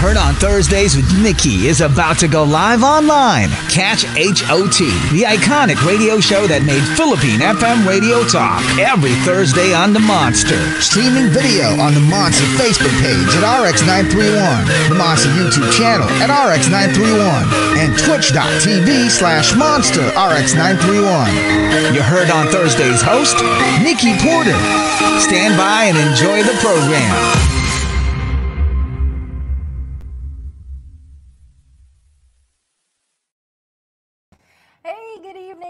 Heard on Thursdays with Nikki is about to go live online. Catch HOT, the iconic radio show that made Philippine FM radio talk, every Thursday on the Monster. Streaming video on the Monster Facebook page at RX931, the Monster YouTube channel at RX931, and twitch.tv/Monster RX931. You heard on Thursday's host, Nikki Porter. Stand by and enjoy the program.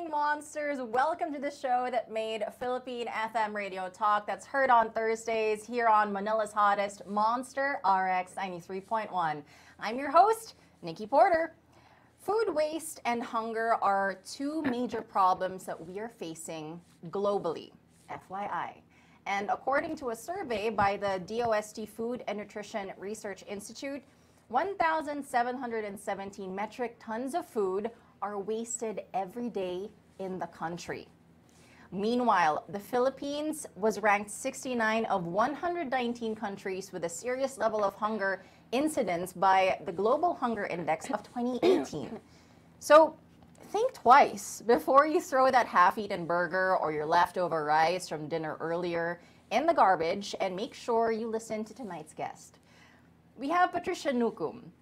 Monsters, welcome to the show that made Philippine FM radio talk that's heard on Thursdays here on Manila's hottest Monster RX93.1. I'm your host, Nikki Porter. Food waste and hunger are two major problems that we are facing globally, FYI. And according to a survey by the DOST Food and Nutrition Research Institute, 1,717 metric tons of food are wasted every day in the country. Meanwhile, the Philippines was ranked 69 of 119 countries with a serious level of hunger incidence by the Global Hunger Index of 2018. So think twice before you throw that half-eaten burger or your leftover rice from dinner earlier in the garbage, and make sure you listen to tonight's guest. We have Patricia Nucum,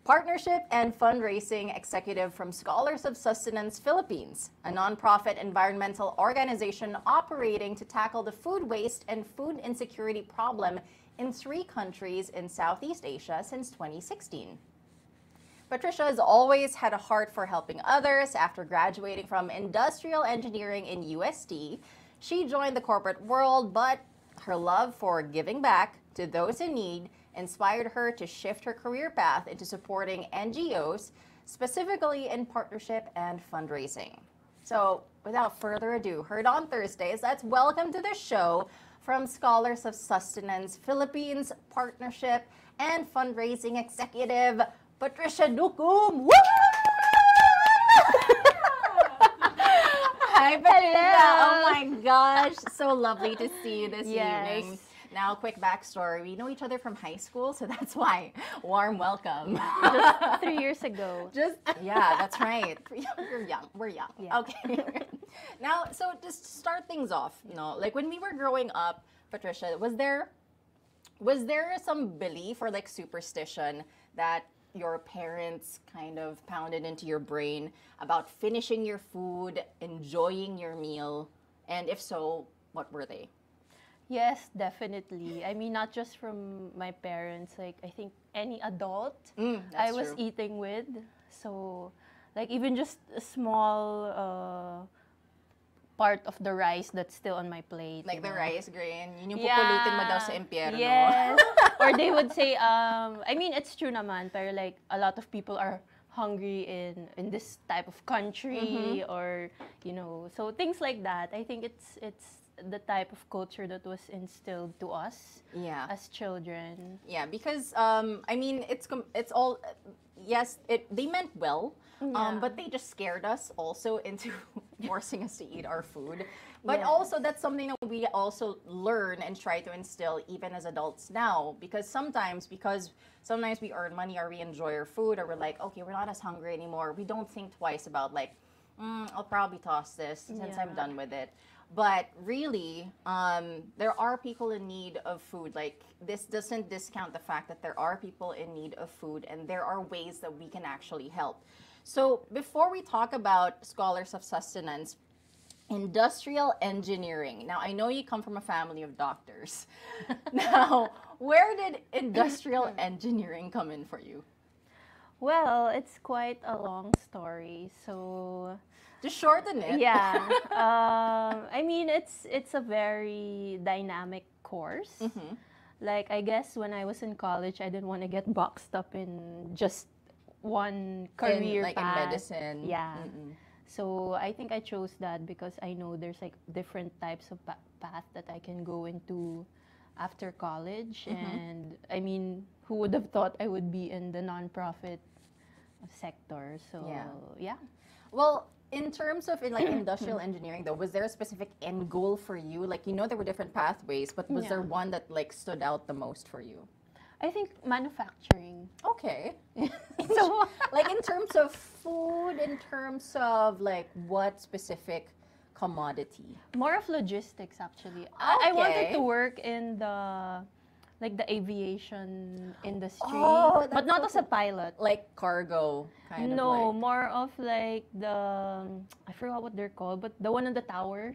Partnership and Fundraising Executive from Scholars of Sustenance Philippines, a nonprofit environmental organization operating to tackle the food waste and food insecurity problem in 3 countries in Southeast Asia since 2016. Patricia has always had a heart for helping others. After graduating from industrial engineering in UST, she joined the corporate world, but her love for giving back to those in need inspired her to shift her career path into supporting NGOs, specifically in partnership and fundraising. So without further ado, heard on Thursdays, let's welcome to the show from Scholars of Sustenance Philippines, Partnership and Fundraising Executive, Patricia Nucum. Woo! Hi, Patricia. Oh my gosh, so lovely to see you this evening. Now, quick backstory. We know each other from high school, so that's why. Warm welcome. Just 3 years ago. Yeah, that's right. You're young. We're young. Yeah. Okay. Now, so just to start things off, like when we were growing up, Patricia, was there some belief or like superstition that your parents kind of pounded into your brain about finishing your food, enjoying your meal? And if so, what were they? Yes, definitely. I mean, not just from my parents, like I think any adult I was eating with. So, like even just a small part of the rice that's still on my plate. Like the rice grain, yun yung pupulutin mo daw sa impyerno. Yes. Or they would say, I mean, it's true naman, pero like a lot of people are hungry in this type of country, or so things like that. I think it's the type of culture that was instilled to us as children. Yeah, because I mean, it's all yes, they meant well, but they just scared us also into forcing us to eat our food. But also that's something that we also learn and try to instill even as adults now, because sometimes we earn money or we enjoy our food, or we're like, okay, we're not as hungry anymore. We don't think twice about like, I'll probably toss this since I'm done with it. But really, there are people in need of food. Like, this doesn't discount the fact that there are people in need of food, and there are ways that we can actually help. So before we talk about Scholars of Sustenance, industrial engineering. Now, I know you come from a family of doctors. Now, where did industrial engineering come in for you? Well, it's quite a long story, so to shorten it. Yeah. I mean, it's a very dynamic course. Like, I guess when I was in college, I didn't want to get boxed up in just one career like path. In medicine. Yeah. So I think I chose that because I know there's like different types of path that I can go into after college. And I mean, who would have thought I would be in the nonprofit sector? So yeah. Well, in terms of like industrial engineering though, was there a specific end goal for you? Like, there were different pathways, but was there one that like stood out the most for you? I think manufacturing. Okay. So Like in terms of food, in terms of like what specific commodity? more of logistics actually. I wanted Okay. to work in the like the aviation industry, Oh, but that's not so as a cool. pilot. Like cargo kind of No, like more of like the I forgot what they're called, but the one on the tower.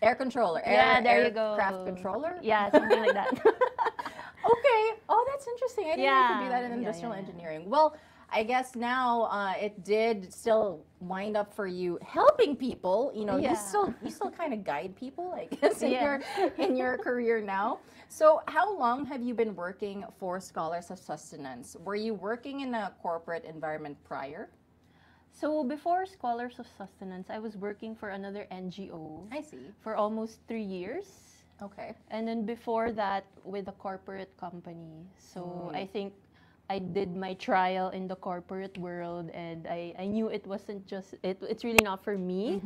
air controller, Yeah, there you aircraft go. controller. Yeah, something like that. Okay. Oh, that's interesting. I didn't know you could do that in Yeah, industrial yeah. engineering. Well, I guess now it did still wind up for you helping people. You know, Yeah. you still kind of guide people, I guess, Yeah. in your career now. So, how long have you been working for Scholars of Sustenance? Were you working in a corporate environment prior? So before Scholars of Sustenance, I was working for another NGO I see. for almost 3 years. Okay. And then before that, with a corporate company. So I think I did my trial in the corporate world, and I knew it wasn't just, it's really not for me.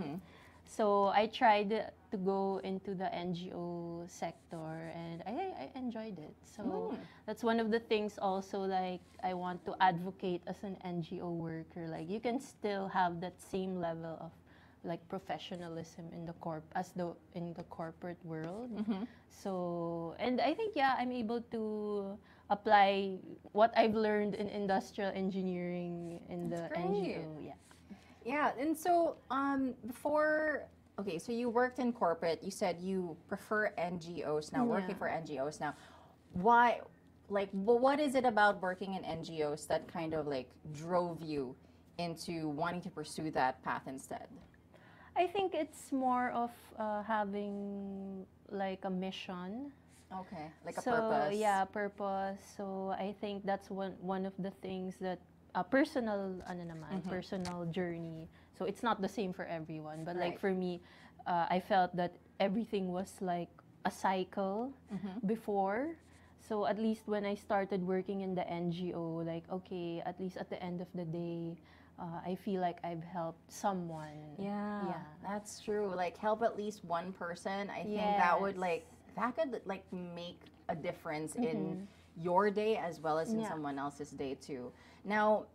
So I tried to go into the NGO sector, and I enjoyed it. So that's one of the things also, like, I want to advocate as an NGO worker. Like, you can still have that same level of like professionalism in the in the corporate world. So, and I think, yeah, I'm able to apply what I've learned in industrial engineering in That's the great. NGO. Yeah. Yeah, and so okay, so you worked in corporate. You said you prefer NGOs now, working Yeah. for NGOs now. Why, like, what is it about working in NGOs that kind of like drove you into wanting to pursue that path instead? I think it's more of having like a mission. Okay, like a So purpose. yeah, purpose. So I think that's one of the things that personal personal journey. So it's not the same for everyone, but like Right. for me, I felt that everything was like a cycle before. So at least when I started working in the NGO, like, okay, at least at the end of the day, I feel like I've helped someone. Yeah, Yeah. that's true. Like help at least one person. I think that would Yes. that could like make a difference in your day as well as in Yeah. someone else's day too. Now,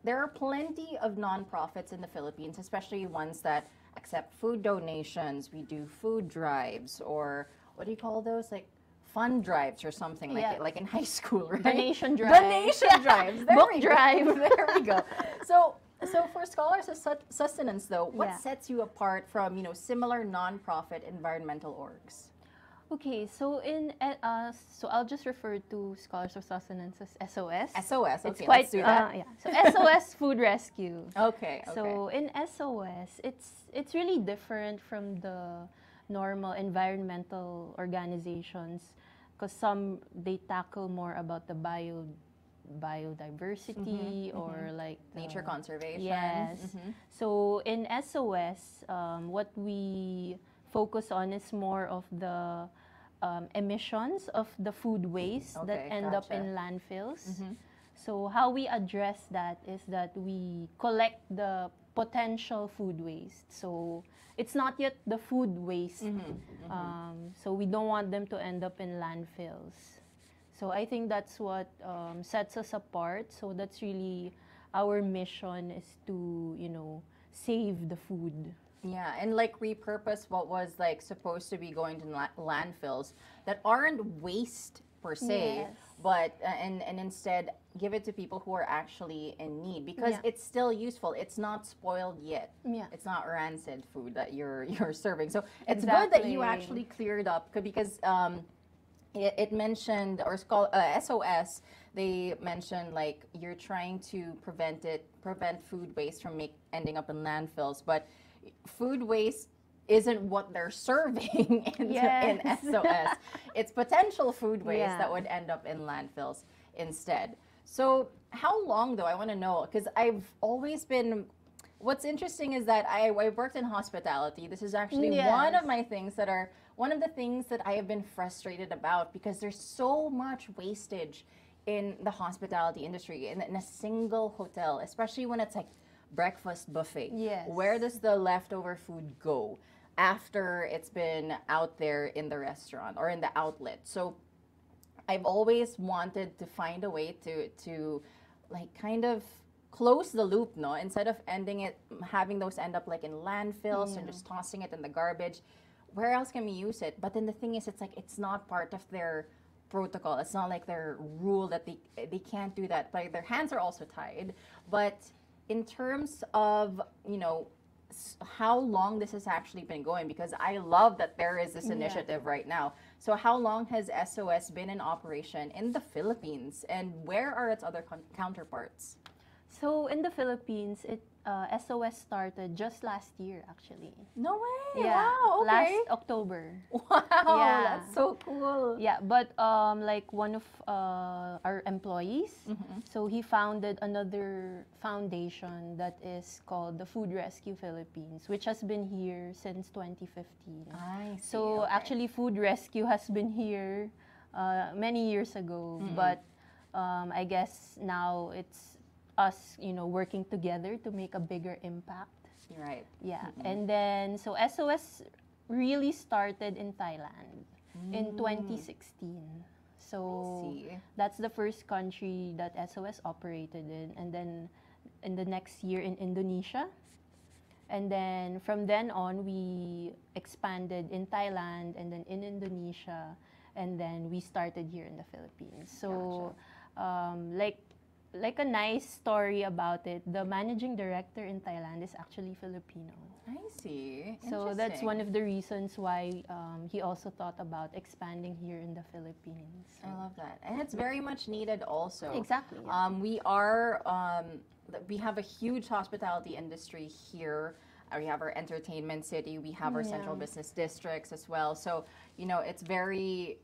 there are plenty of nonprofits in the Philippines, especially ones that accept food donations. We do food drives, or what do you call those? Like fund drives or something Yeah. like in high school, right? Donation drives. Donation drives. There Book we go. drive. There we go. So for Scholars of Sustenance, though, what Yeah. sets you apart from similar nonprofit environmental orgs? Okay, so so I'll just refer to Scholars of Sustenance as SOS. SOS. Okay, It's quite let's do that. yeah. So SOS Food Rescue. Okay. So in SOS, it's really different from the normal environmental organizations, because some they tackle more about the biodiversity or like Nature conservation. Yes. So in SOS, what we focus on is more of the emissions of the food waste that Okay, end up gotcha. in landfills. So how we address that is that we collect the potential food waste. So it's not yet the food waste. So we don't want them to end up in landfills. So I think that's what sets us apart. So that's really our mission, is to, save the food. Yeah, and like repurpose what was like supposed to be going to landfills that aren't waste per se, Yes. but and instead give it to people who are actually in need, because Yeah. it's still useful. It's not spoiled yet. Yeah. It's not rancid food that you're serving. So it's good that you Exactly. actually cleared up, because it mentioned, or SOS, they mentioned like you're trying to prevent food waste from ending up in landfills, but food waste isn't what they're serving in Yes. SOS. It's potential food waste Yeah. that would end up in landfills instead. So how long though, I want to know, because I've always been, what's interesting is that I worked in hospitality. This is actually Yes. one of the things that I have been frustrated about, because there's so much wastage in the hospitality industry, in a single hotel, especially when it's like breakfast buffet. Yes. Where does the leftover food go after it's been out there in the restaurant or in the outlet? So I've always wanted to find a way to like kind of close the loop, no? Instead of having those end up like in landfills and just tossing it in the garbage, where else can we use it? But then the thing is, it's like it's not part of their protocol. It's not like their rule that they can't do that. Like their hands are also tied. But in terms of, you know, how long this has actually been going, because I love that there is this initiative right now. So how long has SOS been in operation in the Philippines, and where are its other counterparts? So in the Philippines, SOS started just last year, actually. No way! Yeah, Wow, okay. last October. Wow, Yeah. that's so cool. Yeah, but like one of our employees, so he founded another foundation that is called the Food Rescue Philippines, which has been here since 2015. I see. So okay. actually, Food Rescue has been here many years ago, but I guess now it's us, you know, working together to make a bigger impact. Right. Yeah, and then so SOS really started in Thailand in 2016. So that's the first country that SOS operated in, and then in the next year in Indonesia. And then from then on, we expanded in Thailand and then in Indonesia, and then we started here in the Philippines. So like a nice story about it, the managing director in Thailand is actually Filipino. I see. So that's one of the reasons why he also thought about expanding here in the Philippines. So. I love that. And it's very much needed also. Exactly. Yeah. We have a huge hospitality industry here. We have our entertainment city. We have our central business districts as well. So, you know, it's very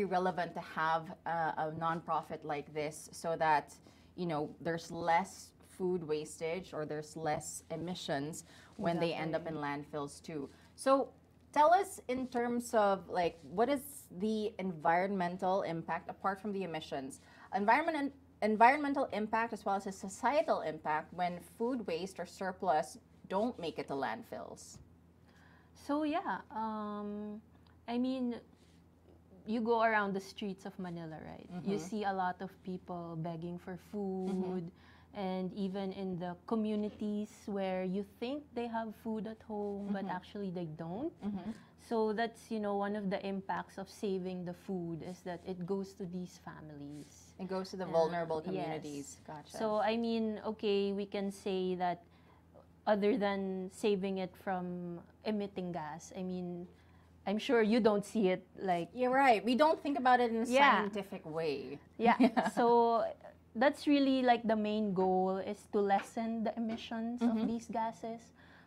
relevant to have a nonprofit like this, so that, you know, there's less food wastage or there's less emissions when they end up in landfills too. So tell us, in terms of like, what is the environmental impact apart from the emissions, environmental impact as well as a societal impact when food waste or surplus don't make it to landfills? So yeah, I mean, you go around the streets of Manila, right? You see a lot of people begging for food, and even in the communities where you think they have food at home, but actually they don't. So that's, you know, one of the impacts of saving the food is that it goes to these families. It goes to the vulnerable communities. Yes. Gotcha. So I mean, okay, we can say that other than saving it from emitting gas, I mean, I'm sure you don't see it like... You're right. We don't think about it in a scientific way. Yeah. So that's really like the main goal, is to lessen the emissions of these gases.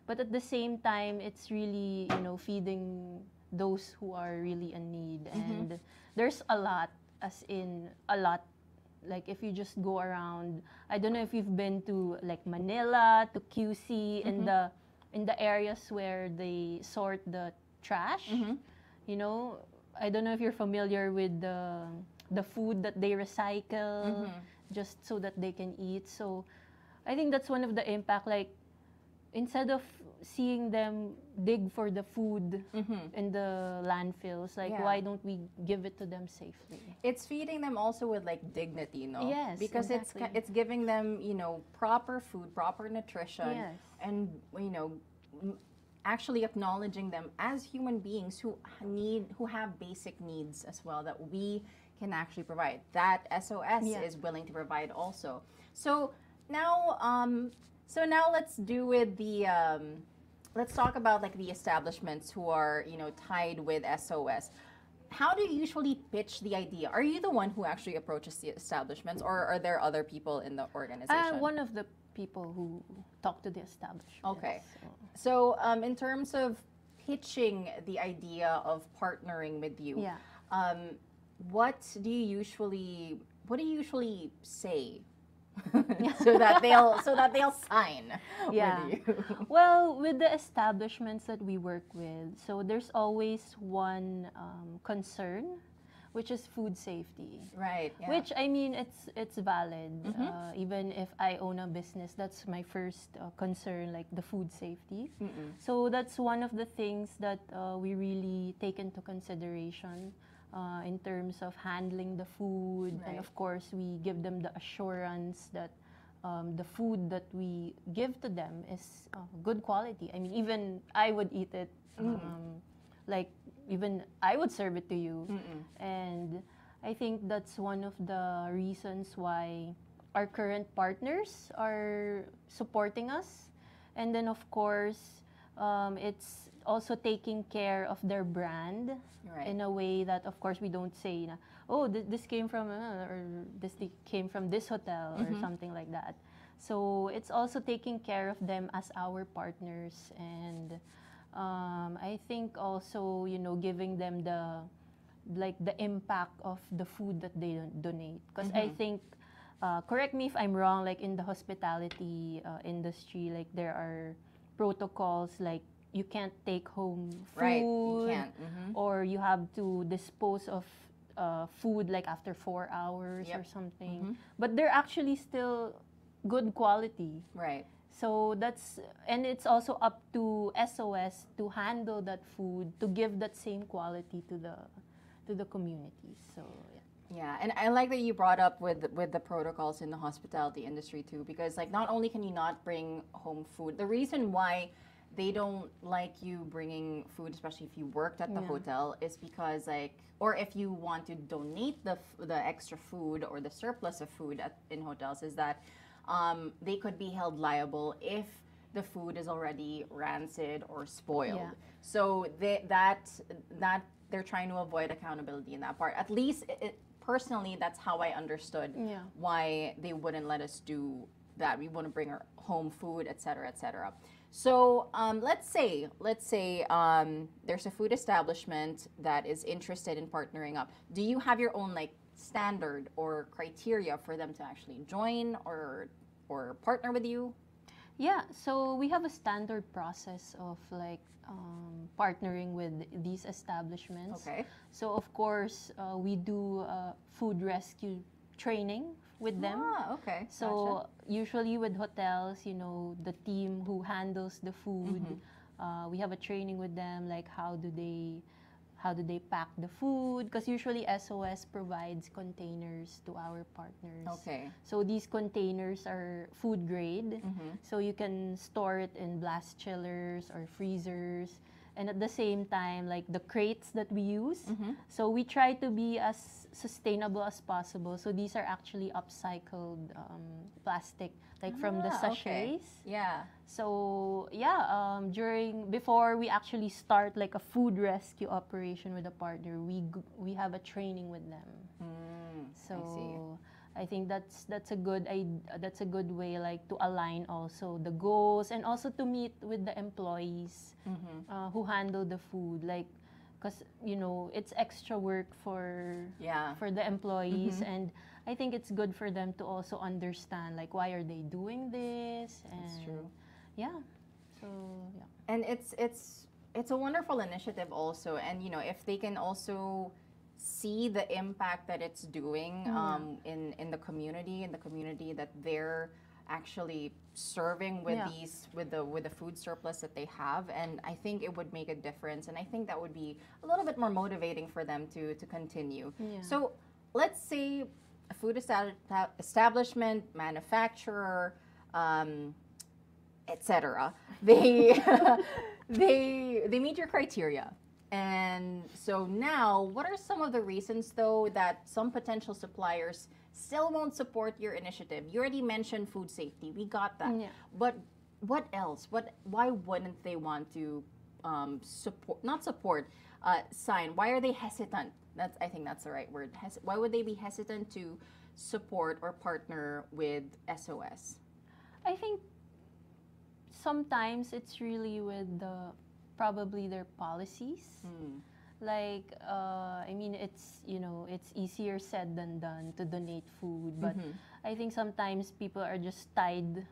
But at the same time, it's really, you know, feeding those who are really in need. And there's a lot, as in a lot. Like if you just go around, I don't know if you've been to like Manila, to QC, in the areas where they sort the trash. You know, I don't know if you're familiar with the food that they recycle just so that they can eat. So I think that's one of the impact, like instead of seeing them dig for the food in the landfills, like why don't we give it to them safely? It's feeding them also with like dignity, no? Yes, because exactly. it's giving them, you know, proper food, proper nutrition, and, you know, actually acknowledging them as human beings who have basic needs as well that we can actually provide, that SOS is willing to provide also. So now let's do with the let's talk about like the establishments who are, you know, tied with SOS. How do you usually pitch the idea? Are you the one who actually approaches the establishments, or are there other people in the organization? One of the people who talk to the establishment. Okay. So in terms of pitching the idea of partnering with you, what do you usually say so that they'll sign with you? Well, with the establishments that we work with, so there's always one concern, which is food safety. Right. Yeah. Which, I mean, it's valid. Even if I own a business, that's my first concern, like the food safety. So that's one of the things that we really take into consideration in terms of handling the food. Right. And of course, we give them the assurance that the food that we give to them is good quality. I mean, even I would eat it. Like, even I would serve it to you. And I think that's one of the reasons why our current partners are supporting us. And then, of course, it's also taking care of their brand in a way that, of course, we don't say, oh, this came from, or this came from this hotel or something like that. So it's also taking care of them as our partners. And I think also, giving them the impact of the food that they donate. Because I think, correct me if I'm wrong, like in the hospitality industry, like there are protocols, like you can't take home food, Right, you can't. or you have to dispose of food like after 4 hours or something. But they're actually still good quality. Right. So and it's also up to SOS to handle that food, to give that same quality to the community. So yeah, and I like that you brought up with the protocols in the hospitality industry too, because like not only can you not bring home food, the reason why they don't like you bringing food, especially if you worked at the hotel, is because or if you want to donate the extra food or the surplus of food in hotels, is that they could be held liable if the food is already rancid or spoiled. Yeah. So that they're trying to avoid accountability in that part. At least personally, that's how I understood why they wouldn't let us do that. We want to bring our home food, etc., etc. So let's say there's a food establishment that is interested in partnering up. Do you have your own standard or criteria for them to actually join or partner with you? yeah, so we have a standard process of partnering with these establishments. Okay. So of course, we do food rescue training with them. Ah, okay. So usually with hotels, the team who handles the food, we have a training with them, like how do they pack the food? Because usually SOS provides containers to our partners. Okay. So these containers are food grade, so you can store it in blast chillers or freezers. And at the same time, like the crates that we use, so we try to be as sustainable as possible. So these are actually upcycled plastic, like from the sachets. Okay. Yeah. So yeah, before we actually start like a food rescue operation with a partner, we have a training with them. So I see. I think that's a good way, like to align also the goals and also to meet with the employees who handle the food, like because it's extra work for the employees, and I think it's good for them to also understand like why are they doing this. And That's true. Yeah. So yeah. And it's a wonderful initiative also, and if they can also see the impact that it's doing in the community that they're actually serving with the food surplus that they have, and I think it would make a difference, and I think that would be a little bit more motivating for them to continue. Yeah. So let's say a food establishment, manufacturer, etc. They they meet your criteria. And so now, what are some of the reasons, though, that some potential suppliers still won't support your initiative? You already mentioned food safety. We got that. Yeah. But what else? Why wouldn't they want to sign? Why are they hesitant? I think that's the right word. Why would they be hesitant to support or partner with SOS? I think sometimes it's really with probably their policies. Like, I mean, it's easier said than done to donate food, but I think sometimes people are just tied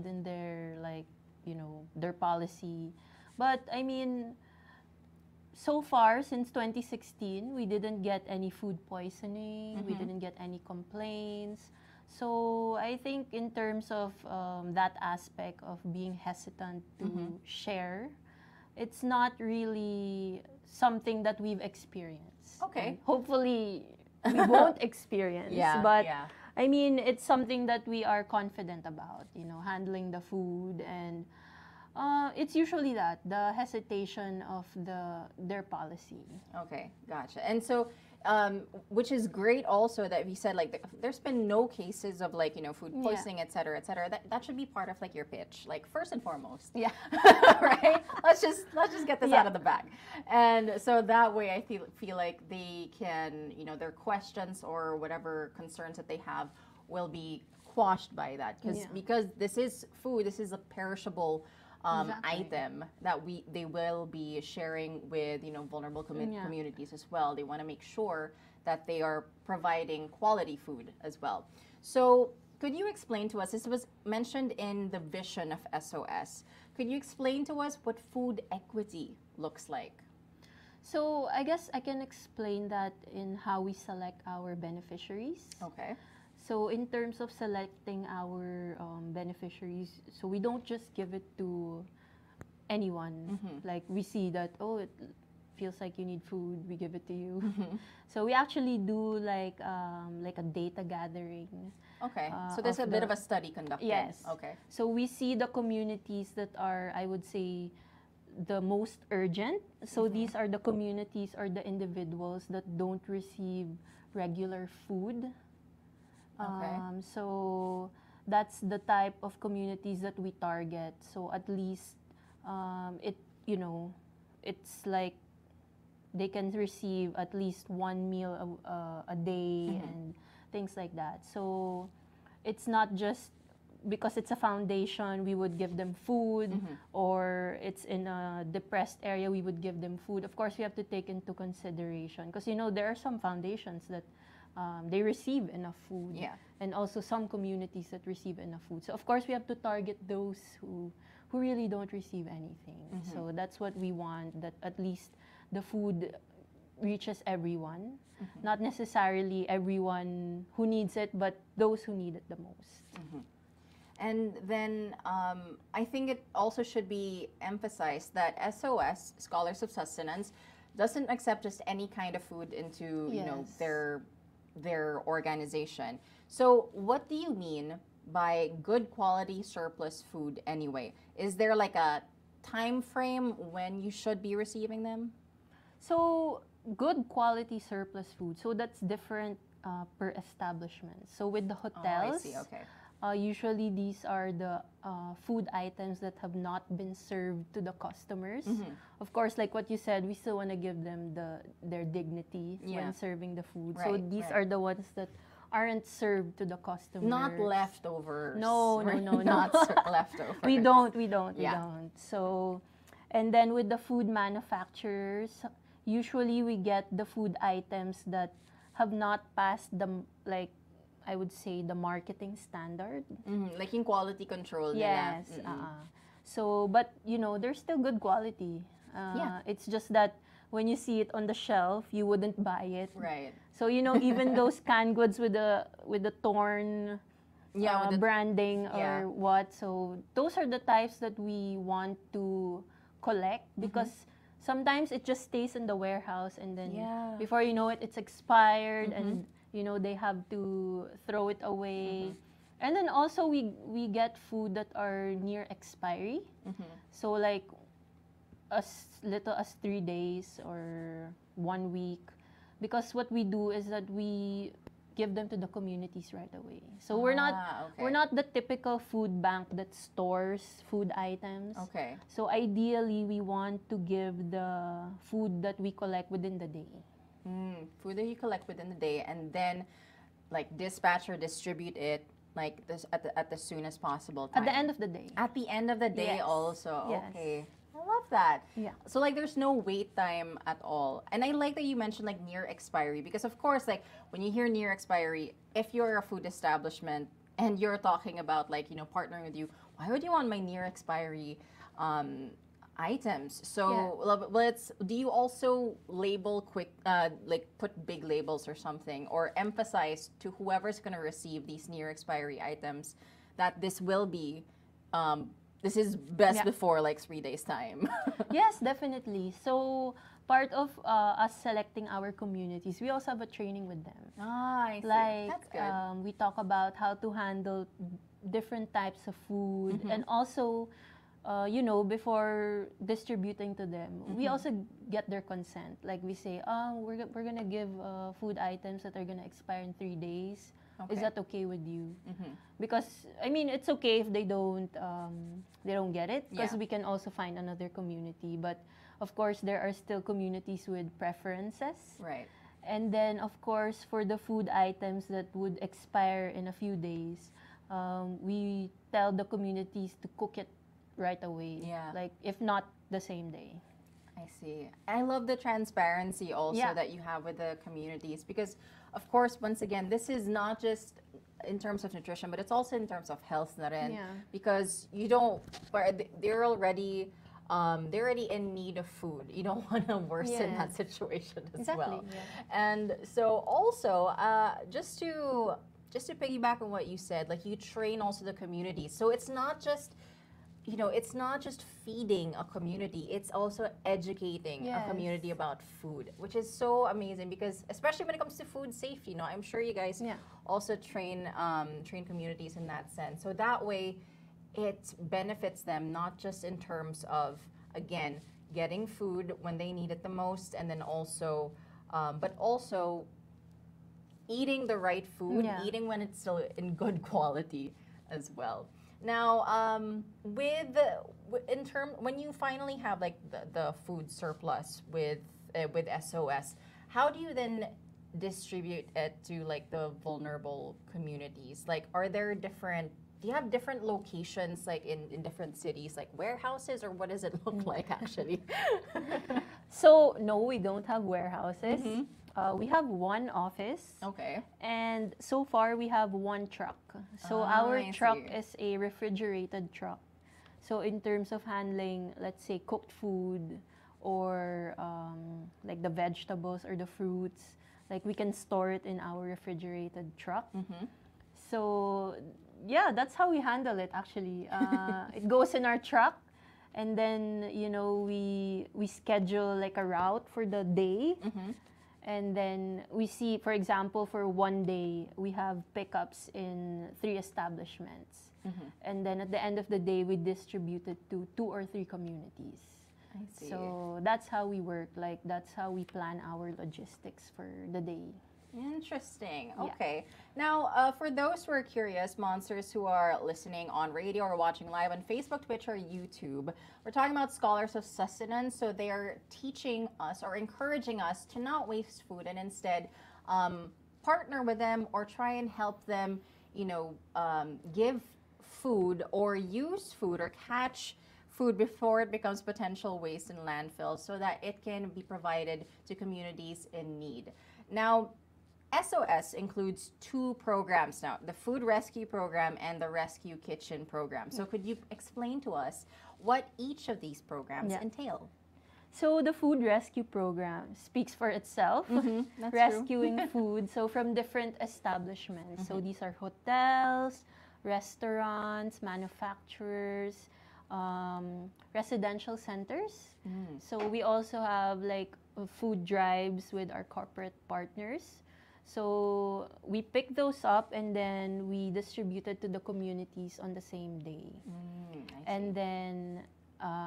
in their their policy. But I mean, so far since 2016, we didn't get any food poisoning. We didn't get any complaints. So I think in terms of that aspect of being hesitant to share, it's not really something that we've experienced. Okay. And hopefully, we won't experience. Yeah, But yeah. I mean, it's something that we are confident about, you know, handling the food, and it's usually that the hesitation of their policy. Okay, gotcha. And so, which is great also that we said like there's been no cases of like, you know, food poisoning, et cetera, et cetera. That should be part of like your pitch, like first and foremost. Yeah. Right? Let's just get this out of the bag. And so that way I feel like they can, you know, their questions or whatever concerns that they have will be quashed by that because this is food, this is a perishable item that they will be sharing with, you know, vulnerable communities as well. They want to make sure that they are providing quality food as well. So could you explain to us, this was mentioned in the vision of SOS, could you explain to us what food equity looks like? So I guess I can explain that in how we select our beneficiaries. Okay. So in terms of selecting our beneficiaries, so we don't just give it to anyone. Like we see that, oh, it feels like you need food, we give it to you. So we actually do like a data gathering. Okay. So there's a bit of a study conducted. Yes. Okay. So we see the communities that are, I would say, the most urgent. So these are the communities or the individuals that don't receive regular food. Okay. So that's the type of communities that we target. So at least it's like they can receive at least one meal a day and things like that. So it's not just because it's a foundation, we would give them food, or it's in a depressed area, we would give them food. Of course, we have to take into consideration because, you know, there are some foundations that they receive enough food, and also some communities that receive enough food. So of course we have to target those who really don't receive anything. So that's what we want, that at least the food reaches everyone, not necessarily everyone who needs it, but those who need it the most. And then I think it also should be emphasized that SOS, Scholars of Sustenance, doesn't accept just any kind of food into you know their organization. So what do you mean by good quality surplus food anyway? Is there like a time frame when you should be receiving them? So good quality surplus food, so that's different per establishment. So with the hotels, I see. Okay. Usually these are the food items that have not been served to the customers. Of course, like what you said, we still want to give them their dignity when serving the food. So these are the ones that aren't served to the customers. Not leftovers. No, not leftovers. We don't. So, and then with the food manufacturers, usually we get the food items that have not passed the, like, I would say, the marketing standard. Like in quality control. Yes. So, but you know, they're still good quality. It's just that when you see it on the shelf, you wouldn't buy it. Right. So, you know, even those canned goods with the torn with the branding or what. So those are the types that we want to collect because sometimes it just stays in the warehouse and then before you know it, it's expired and you know they have to throw it away. And then also we get food that are near expiry. So like as little as 3 days or 1 week, because what we do is that we give them to the communities right away. So we're not the typical food bank that stores food items. Okay. So ideally we want to give the food that we collect within the day. Food that you collect within the day and then like dispatch or distribute it like this at the soonest possible time. At the end of the day. At the end of the day also. Yes. Okay. I love that. Yeah. So like there's no wait time at all. And I like that you mentioned like near expiry because of course like when you hear near expiry, if you're a food establishment and you're talking about like, you know, partnering with you, why would you want my near expiry items? So do you also label quick like put big labels or something or emphasize to whoever's going to receive these near expiry items that this will be this is best before like 3 days time? Yes, definitely. So part of us selecting our communities, we also have a training with them. Ah, I see. Like, That's good. we talk about how to handle different types of food, and also, you know, before distributing to them, we also get their consent. Like we say, we're gonna give food items that are gonna expire in 3 days. Is Okay. that okay with you? Because I mean, it's okay if they don't get it, because Yeah. we can also find another community. But of course, there are still communities with preferences. Right. And then, of course, for the food items that would expire in a few days, we tell the communities to cook it right away. Yeah. Like, if not the same day. I see. I love the transparency also Yeah. that you have with the communities because, of course, once again, this is not just in terms of nutrition, but it's also in terms of health na rin. Yeah. Because you don't, they're already in need of food. You don't want to worsen Yeah. that situation as Exactly, well. yeah. And so also, just to piggyback on what you said, like you train also the community. So it's not just it's not just feeding a community, it's also educating a Yes. community about food, which is so amazing because especially when it comes to food safety, I'm sure you guys Yeah. also train communities in that sense. So that way it benefits them not just in terms of, again, getting food when they need it the most, and then also, but also eating the right food, Yeah. eating when it's still in good quality as well. Now, when you finally have like the food surplus with SOS, how do you then distribute it to like the vulnerable communities? Like, do you have different locations like in different cities, like warehouses, or what does it look like actually? So, no, we don't have warehouses. We have one office. Okay. And so far, we have one truck. So Ah, our I truck see. is a refrigerated truck. So in terms of handling, let's say, cooked food or like the vegetables or the fruits, like we can store it in our refrigerated truck. So yeah, that's how we handle it actually. It goes in our truck. And then, we schedule like a route for the day. And then we see, for example, for one day, we have pickups in 3 establishments. And then at the end of the day, we distribute it to 2 or 3 communities. I see. So that's how we work. Like, that's how we plan our logistics for the day. Interesting. Yeah. Okay. Now, for those who are curious, monsters who are listening on radio or watching live on Facebook, Twitch, or YouTube, we're talking about scholars of sustenance. So they are teaching us or encouraging us to not waste food and instead partner with them or try and help them, give food or use food or catch food before it becomes potential waste in landfills so that it can be provided to communities in need. Now, SOS includes 2 programs now, the Food Rescue Program and the Rescue Kitchen Program. So could you explain to us what each of these programs Yeah. entail? So the food rescue program speaks for itself, That's rescuing food. So from different establishments. So these are hotels, restaurants, manufacturers, residential centers. So we also have like food drives with our corporate partners. So we pick those up and then we distribute it to the communities on the same day. And then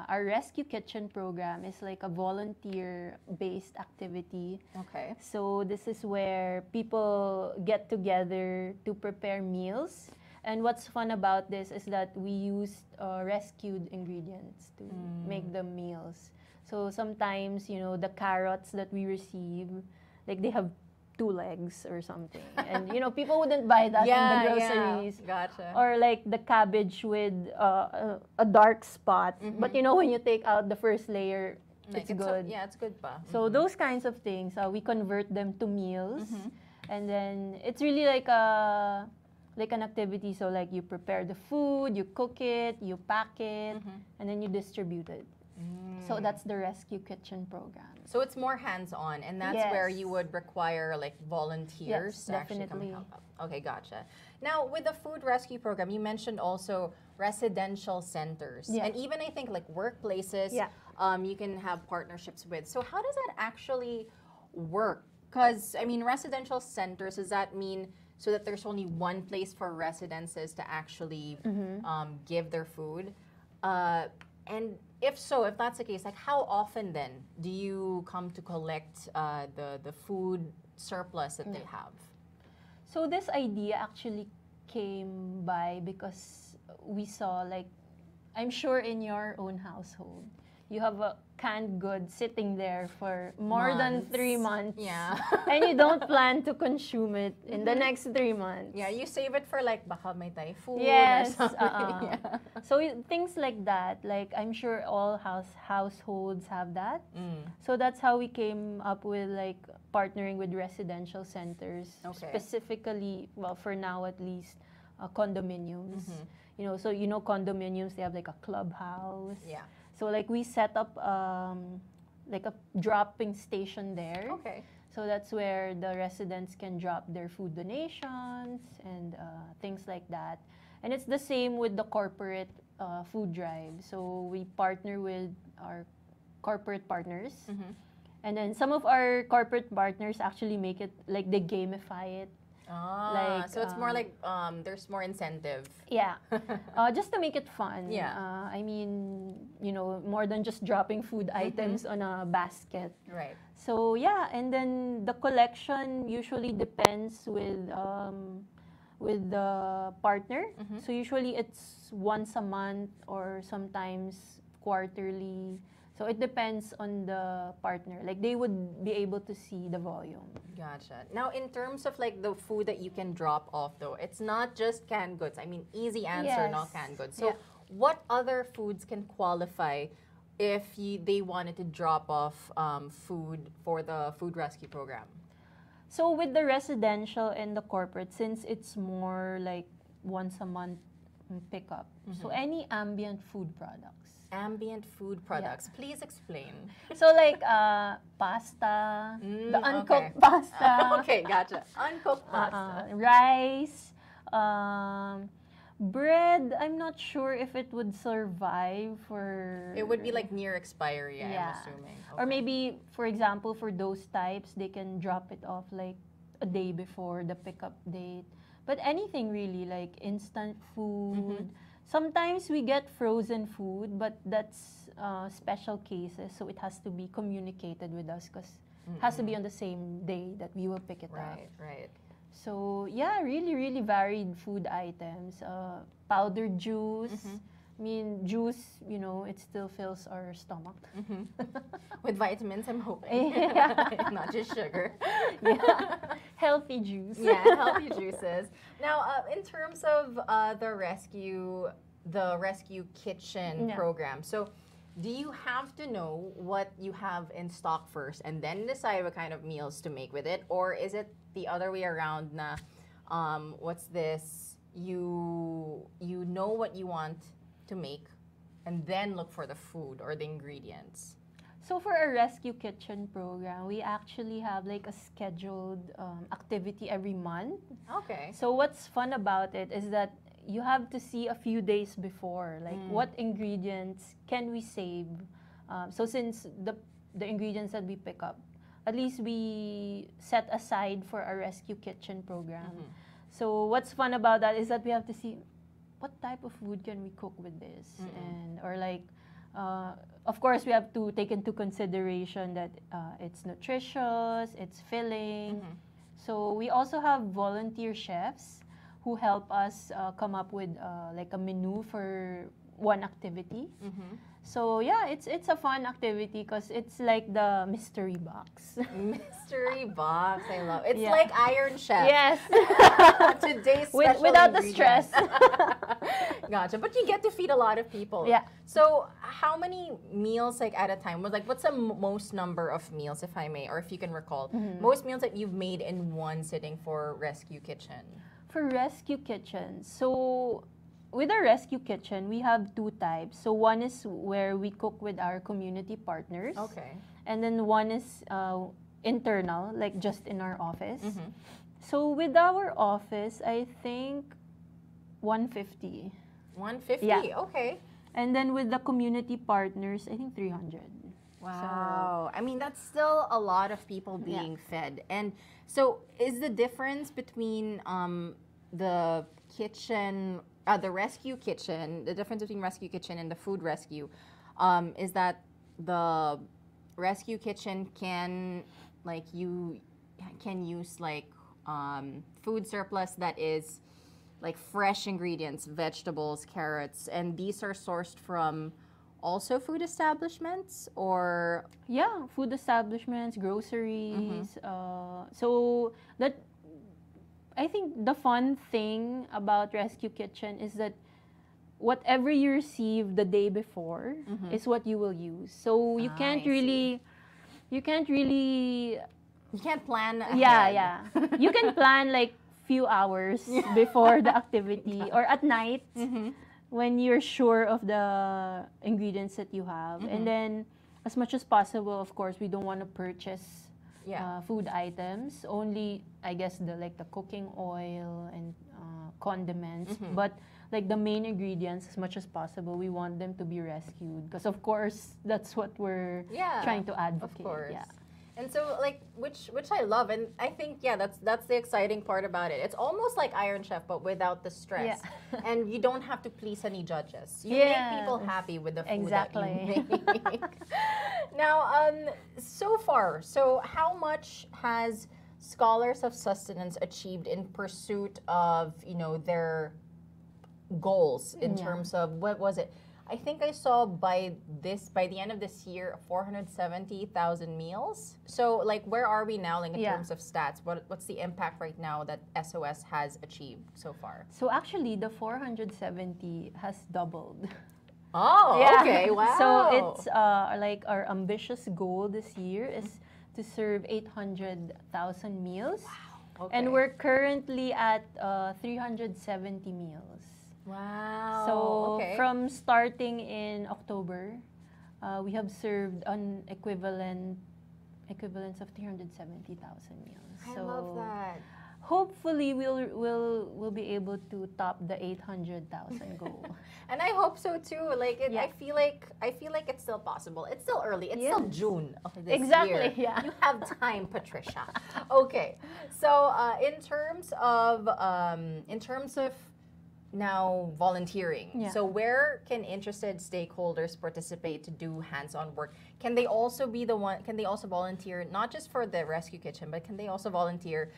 our rescue kitchen program is like a volunteer-based activity. Okay. So this is where people get together to prepare meals. And what's fun about this is that we use rescued ingredients to make the meals. So sometimes, the carrots that we receive, like they have 2 legs or something. And, people wouldn't buy that in the groceries. Yeah. Gotcha. Or like the cabbage with a dark spot. But, when you take out the first layer, Like, it's good. It's good pa. So those kinds of things, we convert them to meals. And then it's really like an activity. So like you prepare the food, you cook it, you pack it, and then you distribute it. So that's the rescue kitchen program. So it's more hands-on, and that's Yes. where you would require like volunteers Yes, to actually come definitely. help out. Okay, gotcha. Now, with the food rescue program, you mentioned also residential centers, Yeah. and even I think like workplaces, Yeah. you can have partnerships with. So how does that actually work? Because I mean, residential centers, does that mean so that there's only one place for residences to actually give their food? And if so, if that's the case, like how often then do you come to collect the food surplus that they have? So this idea actually came by because we saw, like, I'm sure in your own household, you have a canned good sitting there for more than Months. 3 months. Yeah. And you don't plan to consume it in the next 3 months. Yeah, you save it for like baka may typhoon Yes. or something. Yeah. So things like that, like I'm sure all households have that. So that's how we came up with like partnering with residential centers, Okay. specifically, well, for now at least, condominiums. You know, so you know condominiums, they have like a clubhouse. Yeah. So like we set up like a dropping station there. Okay. So that's where the residents can drop their food donations and things like that. And it's the same with the corporate food drive. So we partner with our corporate partners. And then some of our corporate partners actually make it, like they gamify it. Like, so it's more like there's more incentive. Yeah, just to make it fun. Yeah. I mean, you know, more than just dropping food items on a basket. Right. So yeah, and then the collection usually depends with the partner. So usually it's once a month or sometimes quarterly. So it depends on the partner. Like they would be able to see the volume. Gotcha. Now, in terms of like the food that you can drop off, though, it's not just canned goods. I mean, easy answer, Yes. not canned goods. So, Yeah. what other foods can qualify if they wanted to drop off food for the food rescue program? So with the residential and the corporate, since it's more like once a month pickup, so any ambient food products. Ambient food products. Please explain. So like pasta, the uncooked okay. pasta, Okay, gotcha. Uncooked pasta. rice, bread. I'm not sure if it would survive for. It would be like near expiry, I'm assuming. Or Okay. maybe, for example, for those types, they can drop it off like a day before the pickup date. But anything really, like instant food. Sometimes we get frozen food, but that's special cases, so it has to be communicated with us because it has to be on the same day that we will pick it up. Right, right. So yeah, really, really varied food items. Powdered juice. I mean, juice, you know, it still fills our stomach. With vitamins, I'm hoping. Yeah. Not just sugar. Yeah. Healthy juice. Yeah, healthy juices. Now, in terms of the rescue kitchen Yeah. program, so do you have to know what you have in stock first and then decide what kind of meals to make with it? Or is it the other way around na, what's this, you know what you want to make and then look for the food or the ingredients? So for a rescue kitchen program, we actually have like a scheduled activity every month. Okay. So what's fun about it is that you have to see a few days before, like what ingredients can we save. So since the ingredients that we pick up, at least we set aside for a rescue kitchen program. So what's fun about that is that we have to see what type of food can we cook with this, and or like. Of course, we have to take into consideration that it's nutritious, it's filling. So we also have volunteer chefs who help us come up with like a menu for one activity. So yeah, it's a fun activity because it's like the mystery box. Mystery box, I love it. It's Yeah. like Iron Chef. Yes. Today's special Without the ingredients. stress. Gotcha. But you get to feed a lot of people. Yeah. So how many meals like at a time? What's the most number of meals, if I may, or if you can recall, most meals that you've made in one sitting for Rescue Kitchen? For rescue kitchens, so with our rescue kitchen, we have two types. So one is where we cook with our community partners. Okay. And then one is internal, like just in our office. So with our office, I think 150. 150. Yeah. Okay. And then with the community partners, I think 300. Wow. I mean, that's still a lot of people being fed. And so is the difference between the kitchen, the rescue kitchen, the difference between rescue kitchen and the food rescue, is that the rescue kitchen can, like, you can use, like, food surplus that is, like, fresh ingredients, vegetables, carrots, and these are sourced from also food establishments, or Yeah, food establishments, groceries. So that, I think the fun thing about Rescue Kitchen is that whatever you receive the day before is what you will use. So you can't I really, you can't really, you can't plan ahead. yeah. You can plan like few hours before the activity or at night when you're sure of the ingredients that you have. And then as much as possible, of course, we don't want to purchase food items. Only, I guess, the cooking oil and condiments. But like the main ingredients, as much as possible, we want them to be rescued. Because of course, that's what we're trying to advocate. Of course. Yeah. And so, like, which I love, and I think that's the exciting part about it. It's almost like Iron Chef, but without the stress, and you don't have to please any judges. You make people happy with the food that you make. Now, so far, how much has Scholars of Sustenance achieved in pursuit of, you know, their goals in terms of, what was it? I think I saw by the end of this year, 470,000 meals. So, like, where are we now, like, in terms of stats? What's the impact right now that SOS has achieved so far? So actually, the 470 has doubled. Oh, okay, wow. So it's like our ambitious goal this year is to serve 800,000 meals. Wow. Okay. And we're currently at 370 meals. Wow. So from starting in October, we have served an equivalence of 370,000 meals. I love that. Hopefully we'll be able to top the 800,000 goal. And I hope so too. Like, I feel like it's still possible. It's still early. It's still June of this year. Yeah. You have time, Patricia. Okay. So in terms of now volunteering. So where can interested stakeholders participate to do hands-on work? Can they also volunteer not just for the rescue kitchen, but can they also volunteer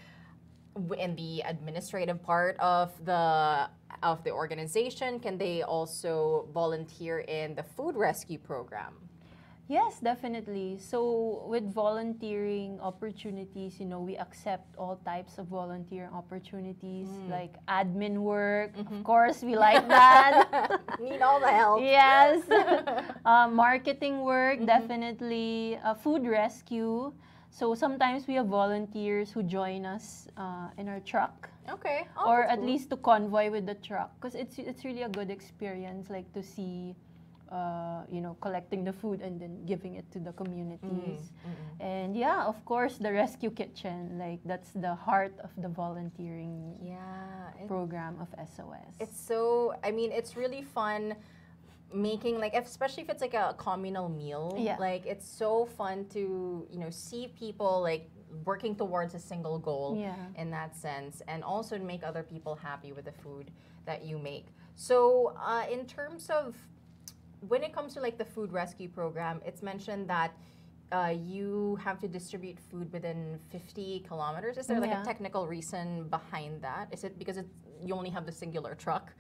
in the administrative part of the organization? Can they also volunteer in the food rescue program? Yes, definitely. So with volunteering opportunities, you know, we accept all types of volunteer opportunities, like admin work. Of course, we like that. Need all the help. Yes. Marketing work, definitely. Food rescue. So sometimes we have volunteers who join us in our truck. Okay. Or at least to convoy with the truck, because it's really a good experience, like to see you know, collecting the food and then giving it to the communities. And yeah, of course, the rescue kitchen, like that's the heart of the volunteering program of SOS. It's so, I mean, it's really fun making, like, especially if it's like a communal meal. Like, it's so fun to, you know, see people like working towards a single goal in that sense, and also to make other people happy with the food that you make. So in terms of, when it comes to like the food rescue program, it's mentioned that you have to distribute food within 50 kilometers. Is there like a technical reason behind that? Is it because you only have the singular truck?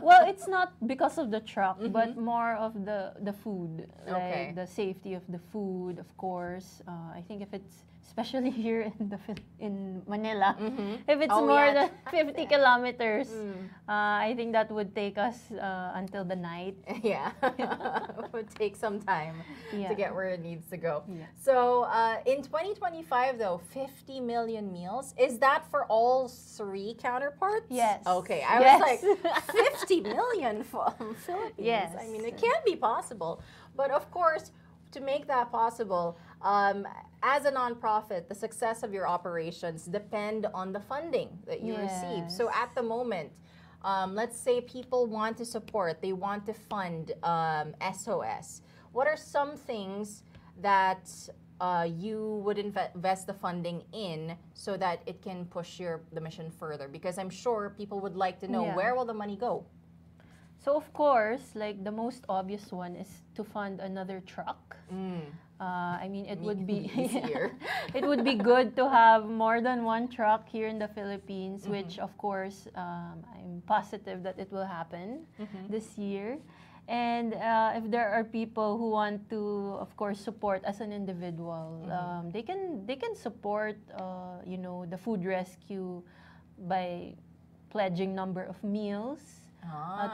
Well, it's not because of the truck, but more of the food, like the safety of the food, of course. I think if it's, especially here in Manila, if it's more than 50 kilometers, I think that would take us until the night. It would take some time to get where it needs to go. So in 2025, though, 50 million meals. Is that for all three counterparts? Yes. Okay, I was like, 50 million for Philippines. Yes. I mean, it can't be possible. But of course, to make that possible, as a nonprofit, the success of your operations depend on the funding that you receive. So at the moment, let's say people want to support, they want to fund SOS. What are some things that you would invest the funding in so that it can push the mission further? Because I'm sure people would like to know, where will the money go? So of course, like the most obvious one is to fund another truck. I mean, it would be it would be good to have more than one truck here in the Philippines, which of course I'm positive that it will happen this year. And if there are people who want to, of course, support as an individual, they can support, you know, the food rescue by pledging number of meals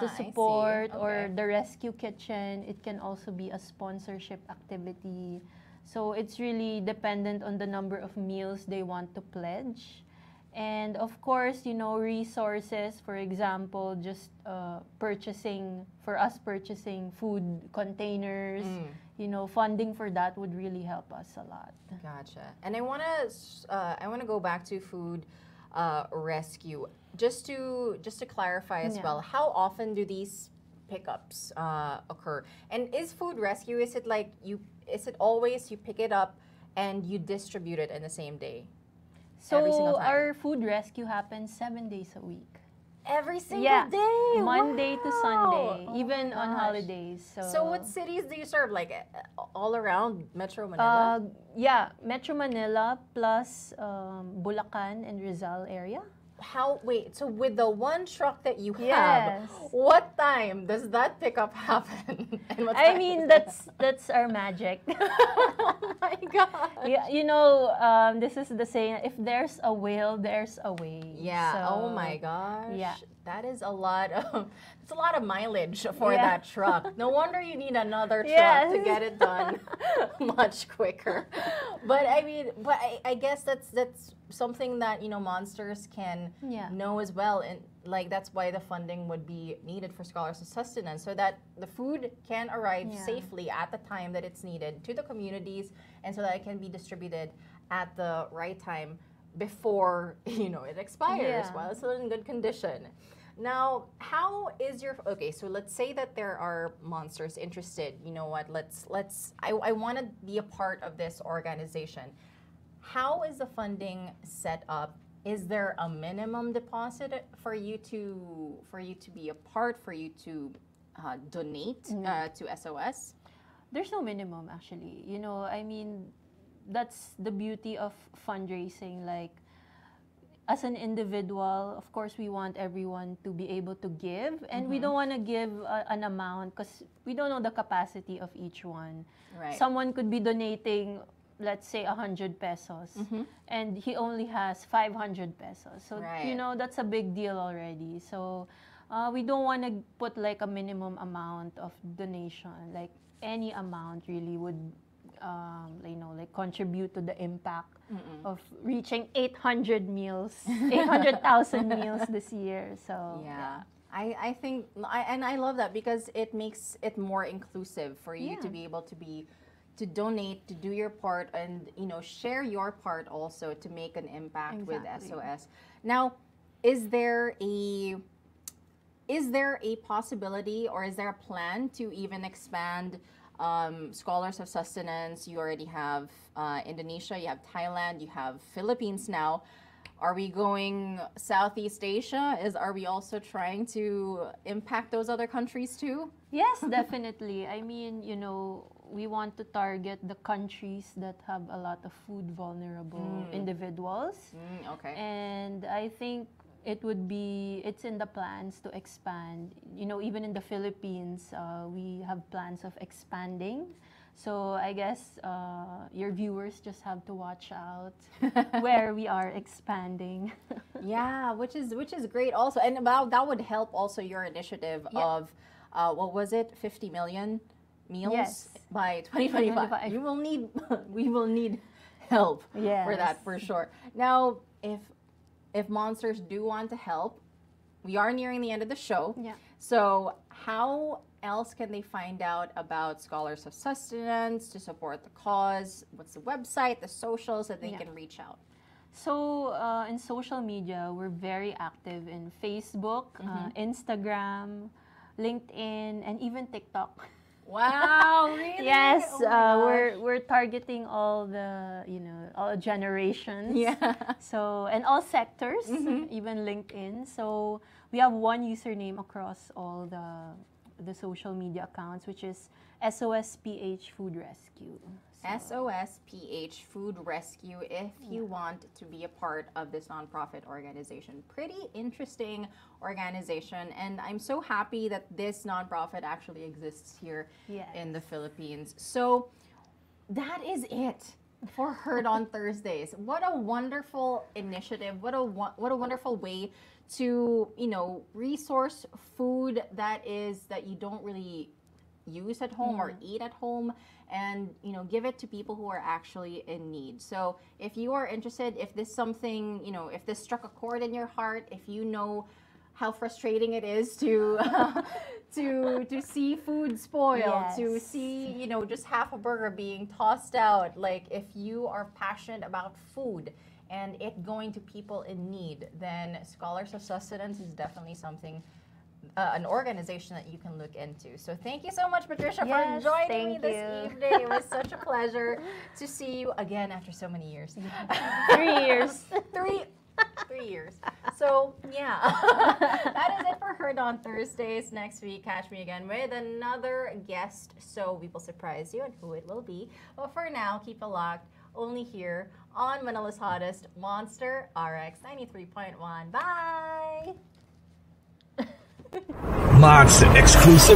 to support, or the rescue kitchen. It can also be a sponsorship activity. So it's really dependent on the number of meals they want to pledge. And of course, you know, resources, for example, just purchasing food containers, you know, funding for that would really help us a lot. Gotcha. And I wanna go back to food rescue, just to clarify as well. How often do these pickups occur? And is food rescue, is it always you pick it up and you distribute it in the same day? So our food rescue happens 7 days a week. Every single day? Monday to Sunday, even on holidays. So what cities do you serve? Like all around Metro Manila? Yeah, Metro Manila plus Bulacan and Rizal area. So with the one truck that you have, what time does that pickup happen? And what time? I mean, that's our magic. Oh my God. Yeah, you know, this is the saying, if there's a will, there's a way. Yeah. So, oh my gosh. Yeah. That is a lot of mileage for that truck. No wonder you need another truck to get it done much quicker. But I mean, I guess that's something that, you know, Monsters can know as well, and like that's why the funding would be needed for Scholars of Sustenance, so that the food can arrive safely at the time that it's needed to the communities, and so that it can be distributed at the right time before, you know, it expires while it's still in good condition. Now, how is so let's say that there are Monsters interested. You know what, I want to be a part of this organization. How is the funding set up? Is there a minimum deposit for you to be a part, for you to donate to SOS? There's no minimum, actually. You know, I mean, that's the beauty of fundraising. Like, as an individual, of course, we want everyone to be able to give, and we don't want to give an amount because we don't know the capacity of each one. Right. Someone could be donating, let's say, 100 pesos, and he only has 500 pesos. So, you know, that's a big deal already. So, we don't want to put like a minimum amount of donation. Like, any amount really would, you know, like contribute to the impact of reaching 800 meals, 800,000 meals this year. So, I think, and I love that because it makes it more inclusive for you to be able to donate, to do your part, and, you know, share your part also to make an impact with SOS. Now, is there a possibility, or is there a plan to even expand Scholars of Sustenance? You already have Indonesia, you have Thailand, you have Philippines now. Are we going Southeast Asia? Are we also trying to impact those other countries too? Yes, definitely. I mean, you know, we want to target the countries that have a lot of food vulnerable individuals. Okay. And I think it's in the plans to expand. You know, even in the Philippines, we have plans of expanding. So I guess your viewers just have to watch out where we are expanding. Yeah, which is great also. And that would help also your initiative of, what was it, 50 million meals by 2025. We will need help for that, for sure. Now, if Monsters do want to help, we are nearing the end of the show. Yeah. So how else can they find out about Scholars of Sustenance to support the cause? What's the website, the socials that they can reach out? So in social media, we're very active in Facebook, Instagram, LinkedIn, and even TikTok. Wow, really? Yes, Oh my gosh. we're targeting all the all generations. Yeah. So and all sectors, even LinkedIn. So we have one username across all the social media accounts, which is SOSPH Food Rescue. SOSPH Food Rescue if you want to be a part of this nonprofit organization. Pretty interesting organization, and I'm so happy that this nonprofit actually exists here in the Philippines. So that is it for Heard on Thursdays. What a wonderful initiative. What a wonderful way to, resource food that you don't really use at home or eat at home, and give it to people who are actually in need. So if you are interested, if this something, if this struck a chord in your heart, if you know how frustrating it is to to see food spoil, to see just half a burger being tossed out, like if you are passionate about food and it going to people in need, then Scholars of Sustenance is definitely something, an organization that you can look into. So thank you so much, Patricia, for joining me this evening. It was such a pleasure to see you again after so many years. 3 years. 3 years. So yeah, that is it for Heard on Thursdays. Next week, catch me again with another guest. So we will surprise you on who it will be. But for now, keep it locked only here on Manila's hottest, Monster RX93.1. Bye. Monster exclusive